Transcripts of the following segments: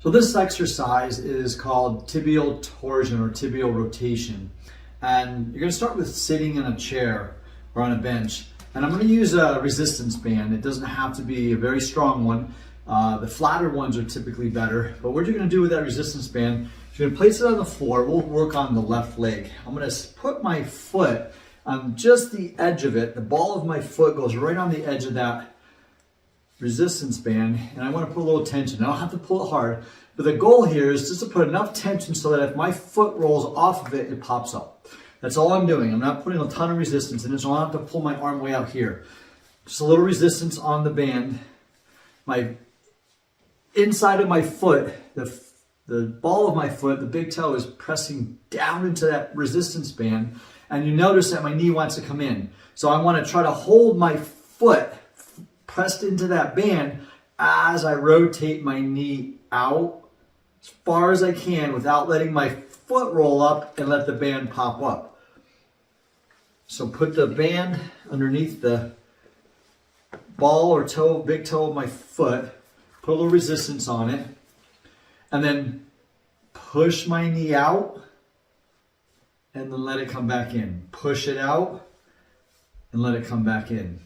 So this exercise is called tibial torsion or tibial rotation. And you're going to start with sitting in a chair or on a bench. And I'm going to use a resistance band. It doesn't have to be a very strong one. The flatter ones are typically better. But what you're going to do with that resistance band, you're going to place it on the floor. We'll work on the left leg. I'm going to put my foot on just the edge of it. The ball of my foot goes right on the edge of that resistance band, and I want to put a little tension. I don't have to pull it hard, but the goal here is just to put enough tension so that if my foot rolls off of it, it pops up. That's all I'm doing. I'm not putting a ton of resistance in it, so I don't have to pull my arm way out here. Just a little resistance on the band. My inside of my foot, the ball of my foot, the big toe is pressing down into that resistance band, and you notice that my knee wants to come in. So I want to try to hold my foot pressed into that band as I rotate my knee out as far as I can without letting my foot roll up and let the band pop up. So put the band underneath the ball or toe, big toe of my foot, put a little resistance on it, and then push my knee out and then let it come back in. Push it out and let it come back in.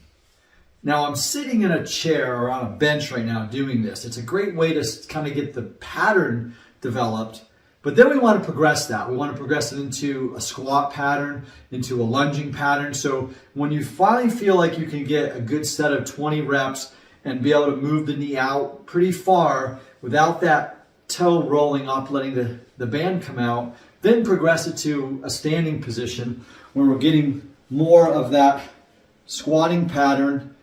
Now I'm sitting in a chair or on a bench right now doing this. It's a great way to kind of get the pattern developed, but then we want to progress that. We want to progress it into a squat pattern, into a lunging pattern. So when you finally feel like you can get a good set of 20 reps and be able to move the knee out pretty far without that toe rolling up, letting the band come out, then progress it to a standing position where we're getting more of that squatting pattern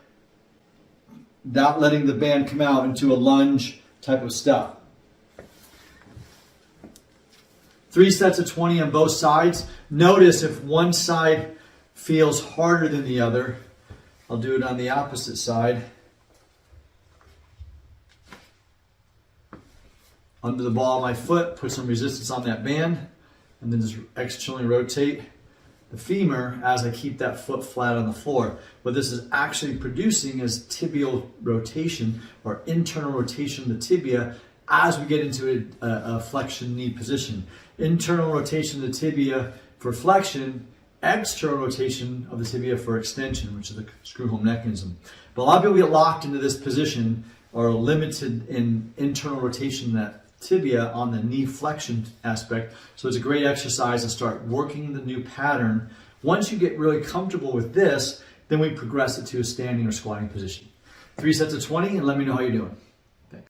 without letting the band come out into a lunge type of stuff. 3 sets of 20 on both sides. Notice if one side feels harder than the other. I'll do it on the opposite side. Under the ball of my foot, put some resistance on that band, and then just externally rotate the femur as I keep that foot flat on the floor. What this is actually producing is tibial rotation or internal rotation of the tibia as we get into a flexion knee position. Internal rotation of the tibia for flexion, external rotation of the tibia for extension, which is the screw home mechanism. But a lot of people get locked into this position or limited in internal rotation of that tibia on the knee flexion aspect. So it's a great exercise to start working the new pattern. Once you get really comfortable with this, then we progress it to a standing or squatting position. 3 sets of 20, and let me know how you're doing.